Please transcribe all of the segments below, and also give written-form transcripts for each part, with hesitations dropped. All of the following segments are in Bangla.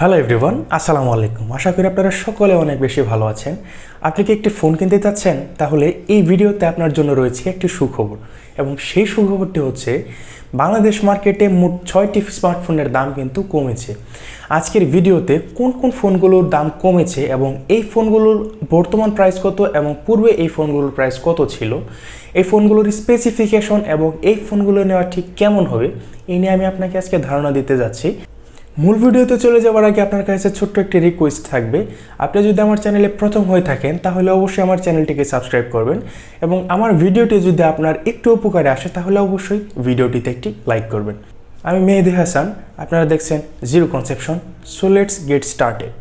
হ্যালো এভরিওয়ান, আসসালামু আলাইকুম। আশা করি আপনারা সকলে অনেক বেশি ভালো আছেন। আপনি কি একটি ফোন কিনতে চাচ্ছেন? তাহলে এই ভিডিওতে আপনার জন্য রয়েছে একটি সুখবর, এবং সেই সুখবরটি হচ্ছে বাংলাদেশ মার্কেটে মোট 6টি স্মার্টফোনের দাম কিন্তু কমেছে। আজকের ভিডিওতে কোন কোন ফোনগুলোর দাম কমেছে এবং এই ফোনগুলোর বর্তমান প্রাইস কত এবং পূর্বে এই ফোনগুলোর প্রাইস কত ছিল, এই ফোনগুলোর স্পেসিফিকেশন এবং এই ফোনগুলো নেওয়া ঠিক কেমন হবে, এই নিয়ে আমি আপনাকে আজকে ধারণা দিতে যাচ্ছি। মূল ভিডিওতে চলে যাওয়ার আগে আপনার কাছে ছোট্ট একটি রিকোয়েস্ট থাকবে। আপনি যদি আমার চ্যানেলে প্রথম হয়ে থাকেন তাহলে অবশ্যই আমার চ্যানেলটিকে সাবস্ক্রাইব করবেন, এবং আমার ভিডিওটি যদি আপনার একটু উপকারে আসে তাহলে অবশ্যই ভিডিওটিতে একটি লাইক করবেন। আমি মেহেদি হাসান, আপনারা দেখছেন zero conception. So let's get started.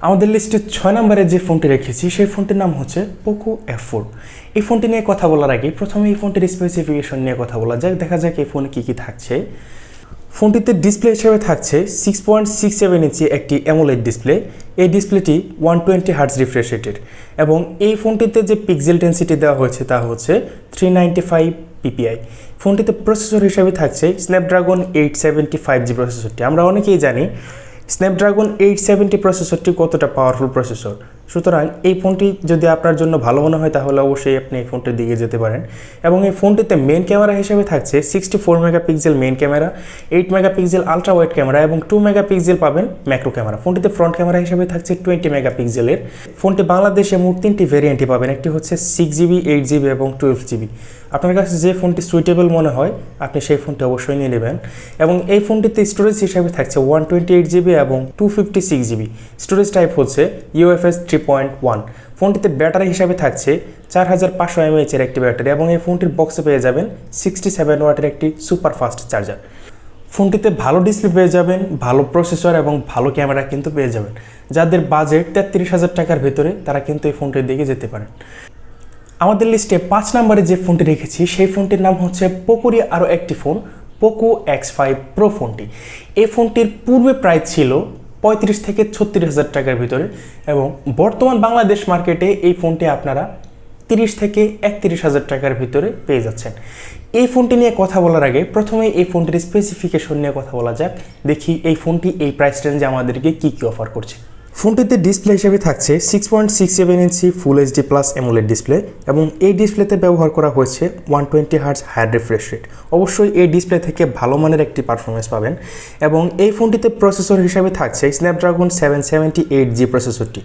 আমাদের লিস্টে 6 নম্বরে যে ফোনটি রেখেছি সেই ফোনটির নাম হচ্ছে পোকো F4। এই ফোনটি নিয়ে কথা বলার আগে প্রথমে এই ফোনটির স্পেসিফিকেশন নিয়ে কথা বলা যাক। দেখা যাক এই ফোনে কী কী থাকছে। ফোনটিতে ডিসপ্লে হিসেবে থাকছে 6.67 ইঞ্চি একটি অ্যামোলেড ডিসপ্লে। এই ডিসপ্লেটি 120 হার্টজ রিফ্রেশ রেটের, এবং এই ফোনটিতে যে পিক্সেল ডেন্সিটি দেওয়া হয়েছে তা হচ্ছে 395 ppi। ফোনটিতে প্রসেসর হিসেবে থাকছে স্ন্যাপড্রাগন 875G প্রসেসরটি। আমরা অনেকেই জানি স্ন্যাপড্রাগন 870 প্রসেসরটি কতটা পাওয়ারফুল প্রসেসর। সুতরাং এই ফোনটি যদি আপনার জন্য ভালো মনে হয় তাহলে অবশ্যই আপনি এই ফোনটির দিকে যেতে পারেন। এবং এই ফোনটিতে মেন ক্যামেরা হিসেবে থাকছে 64 megapixel main camera, 8 megapixel ultra wide camera এবং 2 মেগাপিক্সেল পাবেন ম্যাক্রো ক্যামেরা। ফোনটিতে ফ্রন্ট ক্যামেরা হিসেবে থাকছে 20 মেগাপিক্সেলের। ফোনটি বাংলাদেশে মোট 3টি ভেরিয়েন্টই পাবেন, একটি হচ্ছে 6GB, 8GB এবং 12GB। আপনার কাছে যে ফোনটি সুইটেবল মনে হয় আপনি সেই ফোনটি অবশ্যই নিয়ে নেবেন। এবং এই ফোনটিতে স্টোরেজ হিসেবে থাকছে 128GB এবং 256GB। স্টোরেজ টাইপ হচ্ছে UFS 3.1। ফোনটিতে ব্যাটারি হিসাবে থাকছে 4500 mAh এর একটি ব্যাটারি, এবং এই ফোনটির বক্সে পেয়ে যাবেন 67 ওয়াটের একটি সুপার ফাস্ট চার্জার। ফোনটিতে ভালো ডিসপ্লে পেয়ে যাবেন, ভালো প্রসেসর এবং ভালো ক্যামেরা কিন্তু পেয়ে যাবেন। যাদের বাজেট 33,000 টাকার ভিতরে তারা কিন্তু এই ফোনটির দিকে যেতে পারেন। আমাদের লিস্টে 5 নম্বরে যে ফোনটি রেখেছি সেই ফোনটির নাম হচ্ছে পোকোরই আরও একটি ফোন, পোকো X5 Pro ফোনটি। এই ফোনটির পূর্বে প্রাইস ছিল 35 থেকে 36,000 টাকার ভিতরে, এবং বর্তমান বাংলাদেশ মার্কেটে এই ফোনটি আপনারা 30 থেকে 31,000 টাকার ভিতরে পেয়ে যাচ্ছেন। এই ফোনটি নিয়ে কথা বলার আগে প্রথমেই এই ফোনটির স্পেসিফিকেশন নিয়ে কথা বলা যাক। দেখি এই ফোনটি এই প্রাইস রেঞ্জে আমাদেরকে কী কী অফার করছে। ফোনটিতে ডিসপ্লে হিসেবে থাকছে 6.67 inch full HD plus AMOLED display, এবং এই ডিসপ্লেতে ব্যবহার করা হয়েছে 120 হার্টজ হাই রিফ্রেশ রেট। অবশ্যই এই ডিসপ্লে থেকে ভালো মানের একটি পারফরমেন্স পাবেন। এবং এই ফোনটিতে প্রসেসর হিসেবে থাকছে স্ন্যাপড্রাগন 778G প্রসেসরটি।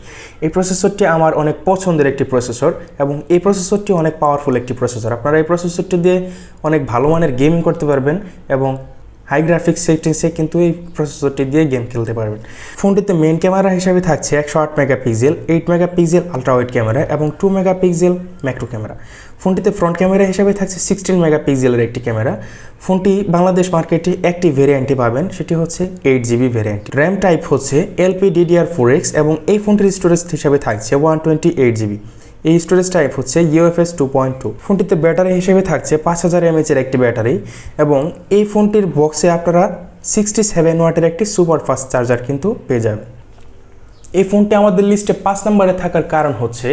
এই প্রসেসরটি আমার অনেক পছন্দের একটি প্রসেসর, এবং এই প্রসেসরটি অনেক পাওয়ারফুল একটি প্রসেসর। আপনারা এই প্রসেসরটি দিয়ে অনেক ভালো মানের গেমিং করতে পারবেন, এবং হাই গ্রাফিক্স সেটিংসে কিন্তু এই প্রসেসরটি দিয়ে গেম খেলতে পারবেন। ফোনটিতে মেন ক্যামেরা হিসাবে থাকছে 108 megapixel, 8 megapixel ultra wide camera এবং 2 মেগাপিক্সেল ম্যাক্রো ক্যামেরা। ফোনটিতে ফ্রন্ট ক্যামেরা হিসাবে থাকছে 16 মেগাপিক্সেলের একটি ক্যামেরা। ফোনটি বাংলাদেশ মার্কেটে একটি ভেরিয়েন্টই পাবেন, সেটি হচ্ছে 8GB ভেরিয়েন্ট। র্যাম টাইপ হচ্ছে LPDDR4X, এবং এই ফোনটির স্টোরেজ হিসাবে থাকছে 128GB। এই স্টোরেজ টাইপ হচ্ছে UFS 2.2। ফোনটিতে ব্যাটারি হিসেবে থাকছে 5000 mAh এর একটি ব্যাটারি, এবং এই ফোনটির বক্সে আপনারা 67 ওয়াটের একটি সুপার ফাস্ট চার্জার কিন্তু পেয়ে যাবেন। এই ফোনটি আমাদের লিস্টে 5 নম্বরে থাকার কারণ হচ্ছে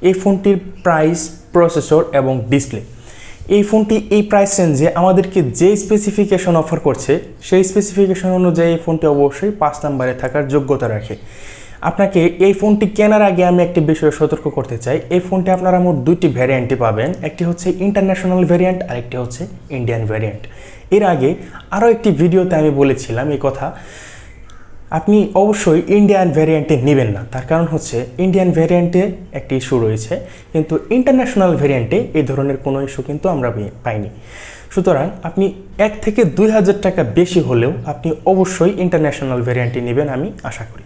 এই ফোনটির প্রাইস, প্রসেসর এবং ডিসপ্লে। এই ফোনটি এই প্রাইস রেঞ্জে আমাদেরকে যে স্পেসিফিকেশন অফার করছে সেই স্পেসিফিকেশন অনুযায়ী এই ফোনটি অবশ্যই 5 নম্বরে থাকার যোগ্যতা রাখে। আপনাকে এই ফোনটি কেনার আগে আমি একটি বিষয়ে সতর্ক করতে চাই। এই ফোনটি আপনারা মোট 2টি ভ্যারিয়েন্টই পাবেন, একটি হচ্ছে ইন্টারন্যাশনাল ভ্যারিয়েন্ট আর একটি হচ্ছে ইন্ডিয়ান ভ্যারিয়েন্ট। এর আগে আরও একটি ভিডিওতে আমি বলেছিলাম এই কথা, আপনি অবশ্যই ইন্ডিয়ান ভ্যারিয়েন্টে নেবেন না। তার কারণ হচ্ছে ইন্ডিয়ান ভ্যারিয়েন্টে একটি ইস্যু রয়েছে, কিন্তু ইন্টারন্যাশনাল ভ্যারিয়েন্টে এই ধরনের কোনো ইস্যু কিন্তু আমরা পাইনি। সুতরাং আপনি 1 থেকে 2,000 টাকা বেশি হলেও আপনি অবশ্যই ইন্টারন্যাশনাল ভ্যারিয়েন্টে নেবেন, আমি আশা করি।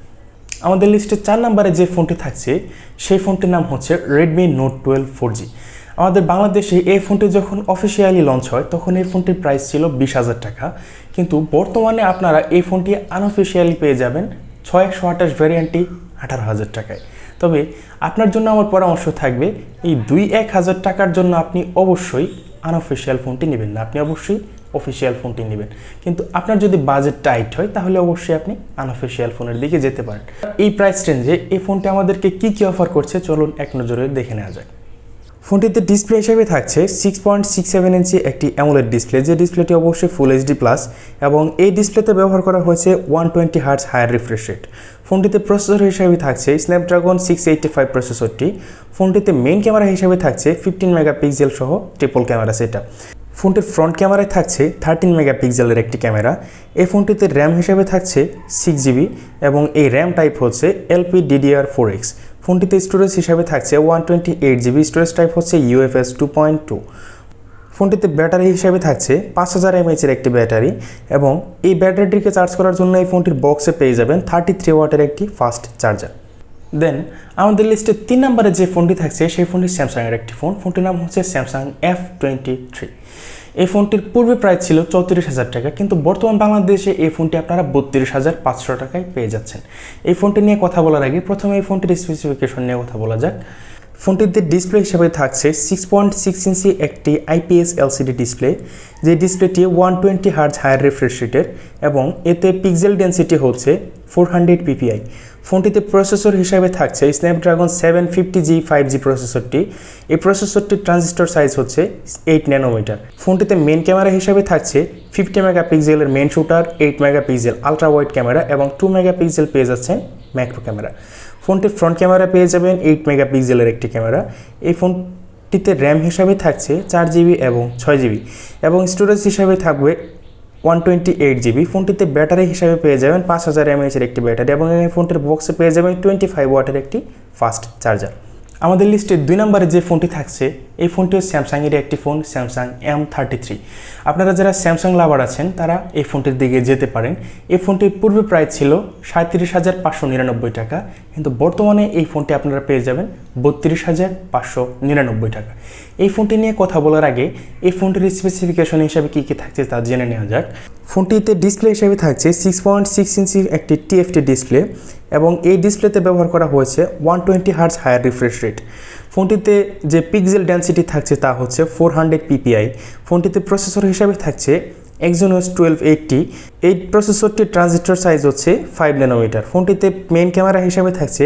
আমাদের লিস্টে 4 নম্বরে যে ফোনটি থাকছে সেই ফোনটির নাম হচ্ছে রেডমি নোট 12 4G। আমাদের বাংলাদেশে এই ফোনটি যখন অফিসিয়ালি লঞ্চ হয় তখন এই ফোনটির প্রাইস ছিল 20,000 টাকা, কিন্তু বর্তমানে আপনারা এই ফোনটি আনঅফিসিয়ালি পেয়ে যাবেন 628 ভ্যারিয়েন্টটি 18,000 টাকায়। তবে আপনার জন্য আমার পরামর্শ থাকবে, এই 2-1,000 টাকার জন্য আপনি অবশ্যই আনঅফিসিয়াল ফোনটি নেবেন না, আপনি অবশ্যই অফিসিয়াল ফোনটি নেবেন। কিন্তু আপনার যদি বাজেট টাইট হয় তাহলে অবশ্যই আপনি আনঅফিসিয়াল ফোনের দিকে যেতে পারেন। এই প্রাইস রেঞ্জে এই ফোনটি আমাদেরকে কী কী অফার করছে চলুন এক নজরে দেখে নেওয়া যাক। ফোনটিতে ডিসপ্লে হিসেবে থাকছে 6.67 ইঞ্চি একটি অ্যামোলেড ডিসপ্লে, যে ডিসপ্লেটি অবশ্যই ফুল এইচডি প্লাস, এবং এই ডিসপ্লেতে ব্যবহার করা হয়েছে 120 হার্টজ হায়ার রিফ্রেশ রেট। ফোনটিতে প্রসেসর হিসেবে থাকছে স্ন্যাপড্রাগন 685 প্রসেসরটি। ফোনটিতে মেইন ক্যামেরা হিসেবে থাকছে 15 মেগাপিক্সেল সহ ট্রিপল ক্যামেরা সেটআপ। ফোনটির ফ্রন্ট ক্যামেরায় থাকছে 13 মেগাপিক্সেলের একটি ক্যামেরা। এই ফোনটিতে র্যাম হিসেবে থাকছে 6GB এবং এই র্যাম টাইপ হচ্ছে LPDDR4X। ফোনটিতে স্টোরেজ হিসাবে থাকছে 128GB, স্টোরেজ টাইপ হচ্ছে UFS 2.2। ফোনটিতে ব্যাটারি হিসাবে থাকছে 5000 mAh একটি ব্যাটারি, এবং এই ব্যাটারিটিকে চার্জ করার জন্য এই ফোনটির বক্সে পেয়ে যাবেন 33 ওয়াটের একটি ফাস্ট চার্জার। দেন আমাদের লিস্টে 3 নম্বরে যে ফোনটি থাকছে সেই ফোনটি স্যামসাংয়ের একটি ফোন। ফোনটির নাম হচ্ছে স্যামসাং F23। এই ফোনটির পূর্বে প্রাইস ছিল 34,000 টাকা, কিন্তু বর্তমান বাংলাদেশে এই ফোনটি আপনারা 32,500 টাকায় পেয়ে যাচ্ছেন। এই ফোনটি নিয়ে কথা বলার আগে প্রথমে এই ফোনটির স্পেসিফিকেশন নিয়ে কথা বলা যাক। ফোনটিতে ডিসপ্লে হিসেবে থাকছে 6.6 ইঞ্চি একটি IPS LCD ডিসপ্লে, যে ডিসপ্লেটি 120 হার্টজ হায়ার রিফ্রেশ রেটের এবং এতে পিক্সেল ডেন্সিটি হচ্ছে 400 ppi। ফোনটিতে প্রসেসর হিসাবে থাকছে স্ন্যাপড্রাগন 750G 5G প্রসেসরটি। এই প্রসেসরটির ট্রানজিস্টর সাইজ হচ্ছে 8 ন্যানোমিটার। ফোনটিতে মেন ক্যামেরা হিসাবে থাকছে 50 মেগাপিক্সেলের main shooter, 8 megapixel ultra wide camera এবং 2 মেগাপিক্সেল পেয়ে যাচ্ছেন ম্যাক্রো ক্যামেরা। ফোনটির ফ্রন্ট ক্যামেরা পেয়ে যাবেন 8 মেগাপিক্সেলের একটি ক্যামেরা। এই ফোনটিতে র্যাম হিসাবে থাকছে 4GB এবং 6GB এবং স্টোরেজ হিসাবে থাকবে 128GB। ফোনটিতে ব্যাটারি হিসাবে পেয়ে যাবেন 5000 mAh একটি ব্যাটারি এবং এই ফোনটির বক্সে পেয়ে যাবেন 25 ওয়াটের একটি ফাস্ট চার্জার। আমাদের লিস্টে 2 নম্বরে যে ফোনটি থাকছে এই ফোনটিও স্যামসাংয়ের একটি ফোন, স্যামসাং M33। আপনারা যারা স্যামসাং লাভার আছেন তারা এই ফোনটির দিকে যেতে পারেন। এই ফোনটির পূর্বে প্রাইস ছিল 37,599 টাকা, কিন্তু বর্তমানে এই ফোনটি আপনারা পেয়ে যাবেন 32,599 টাকা। এই ফোনটি নিয়ে কথা বলার আগে এই ফোনটির স্পেসিফিকেশন হিসাবে কী কী থাকছে তা জেনে নেওয়া যাক। ফোনটিতে ডিসপ্লে হিসেবে থাকছে 6.6 ইঞ্চির একটি TFT ডিসপ্লে এবং এই ডিসপ্লেতে ব্যবহার করা হয়েছে 120 হার্টজ হায়ার রিফ্রেশ রেট। ফোনটিতে যে পিক্সেল ডেন্সিটি থাকছে তা হচ্ছে 400 ppi। ফোনটিতে প্রসেসর হিসাবে থাকছে Exynos 1280। এই প্রসেসরটির ট্রানজিস্টর সাইজ হচ্ছে 5 ন্যানোমিটার। ফোনটিতে মেইন ক্যামেরা হিসাবে থাকছে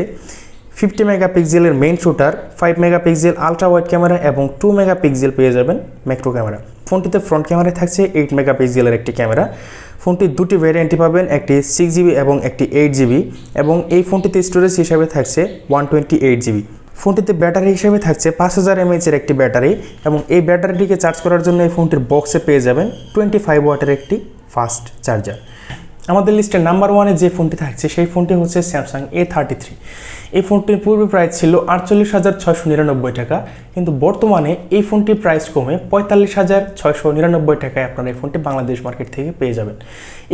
50 মেগাপিক্সেলের main shooter, 5 megapixel ultra wide camera এবং 2 মেগাপিক্সেল পেয়ে যাবেন ম্যাক্রো ক্যামেরা। ফোনটিতে ফ্রন্ট ক্যামেরায় থাকছে 8 মেগাপিক্সেলের একটি ক্যামেরা। ফোনটির দুটি ভ্যারিয়েন্টই পাবেন, একটি 6GB এবং একটি 8GB, এবং এই ফোনটিতে স্টোরেজ হিসাবে থাকছে 128GB। ফোনটিতে ব্যাটারি হিসেবে থাকছে 5000 mAh একটি ব্যাটারি এবং এই ব্যাটারিটিকে চার্জ করার জন্য এই ফোনটির বক্সে পেয়ে যাবেন 25 ওয়াটের একটি ফাস্ট চার্জার। আমাদের লিস্টের নাম্বার 1-এ যে ফোনটি থাকছে সেই ফোনটি হচ্ছে স্যামসাং A33। এই ফোনটির পূর্বে প্রাইস ছিল 48,699 টাকা, কিন্তু বর্তমানে এই ফোনটির প্রাইস কমে 45,699 টাকায় আপনারা এই ফোনটি বাংলাদেশ মার্কেট থেকে পেয়ে যাবেন।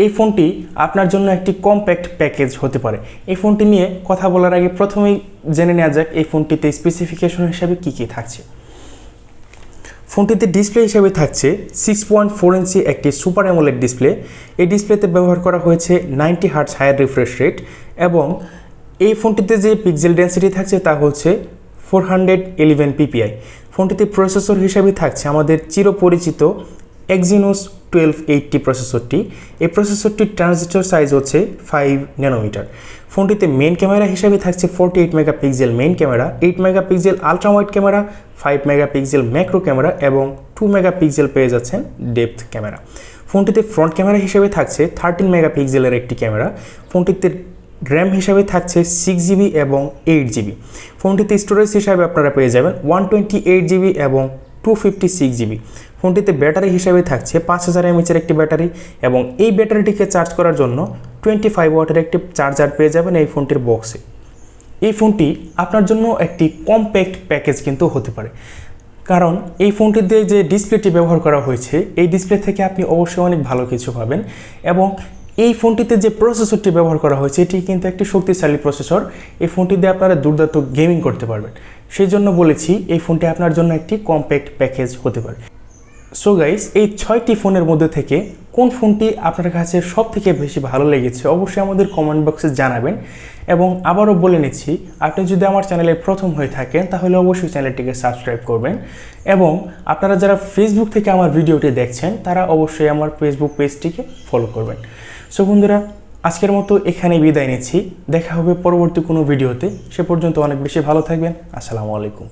এই ফোনটি আপনার জন্য একটি কম্প্যাক্ট প্যাকেজ হতে পারে। এই ফোনটি নিয়ে কথা বলার আগে প্রথমেই জেনে নেওয়া যাক এই ফোনটিতে স্পেসিফিকেশন হিসাবে কী কী থাকছে। ফোনটিতে ডিসপ্লে হিসেবে থাকছে 6.4 ইঞ্চি একটি সুপার অ্যামোলেড ডিসপ্লে। এই ডিসপ্লেতে ব্যবহার করা হয়েছে 90 হার্টজ হায়ার রিফ্রেশ রেট এবং এই ফোনটিতে যে পিক্সেল ডেন্সিটি থাকছে তা হচ্ছে 411 ppi। ফোনটিতে প্রসেসর হিসেবে থাকছে আমাদের চিরপরিচিত Exynos 1280 প্রসেসরটি। এই প্রসেসরটির ট্রানজিস্টর সাইজ হচ্ছে 5 ন্যানোমিটার। ফোনটিতে মেইন ক্যামেরা হিসেবে থাকছে 48 megapixel main camera, 8 megapixel ultra wide camera, 5 megapixel macro camera এবং 2 মেগাপিক্সেল পেয়ে যাচ্ছেন ডেপথ ক্যামেরা। ফোনটিতে ফ্রন্ট ক্যামেরা হিসেবে থাকছে 13 মেগাপিক্সেলের একটি ক্যামেরা। ফোনটিতে র্যাম হিসাবে থাকছে 6GB এবং 8GB। ফোনটিতে স্টোরেজ হিসাবে আপনারা পেয়ে যাবেন 128GB এবং 256GB। ফোনটিতে ব্যাটারি হিসাবে থাকছে 5000 mAh একটি ব্যাটারি এবং এই ব্যাটারিটিকে চার্জ করার জন্য 25 ওয়াটের একটি চার্জার পেয়ে যাবেন এই ফোনটির বক্সে। এই ফোনটি আপনার জন্য একটি কম্প্যাক্ট প্যাকেজ কিন্তু হতে পারে, কারণ এই ফোনটিতে যে ডিসপ্লেটি ব্যবহার করা হয়েছে এই ডিসপ্লে থেকে আপনি অবশ্যই অনেক ভালো কিছু পাবেন, এবং এই ফোনটিতে যে প্রসেসরটি ব্যবহার করা হয়েছে এটি কিন্তু একটি শক্তিশালী প্রসেসর। এই ফোনটি দিয়ে আপনারা দুর্দান্ত গেমিং করতে পারবেন। সেই জন্য বলেছি এই ফোনটি আপনার জন্য একটি কম্প্যাক্ট প্যাকেজ হতে পারে। সো গাইস, এই 6টি ফোনের মধ্যে থেকে কোন ফোনটি আপনার কাছে সব থেকে বেশি ভালো লেগেছে অবশ্যই আমাদের কমেন্ট বক্সে জানাবেন। এবং আবারও বলে নিচ্ছি, আপনি যদি আমার চ্যানেলে প্রথম হয়ে থাকেন তাহলে অবশ্যই চ্যানেলটিকে সাবস্ক্রাইব করবেন, এবং আপনারা যারা ফেসবুক থেকে আমার ভিডিওটি দেখছেন তারা অবশ্যই আমার ফেসবুক পেজটিকে ফলো করবেন। সো বন্ধুরা, আজকের মতো এখানেই বিদায় নিচ্ছি। দেখা হবে পরবর্তী কোনো ভিডিওতে। সে পর্যন্ত অনেক বেশি ভালো থাকবেন। আসসালামু আলাইকুম।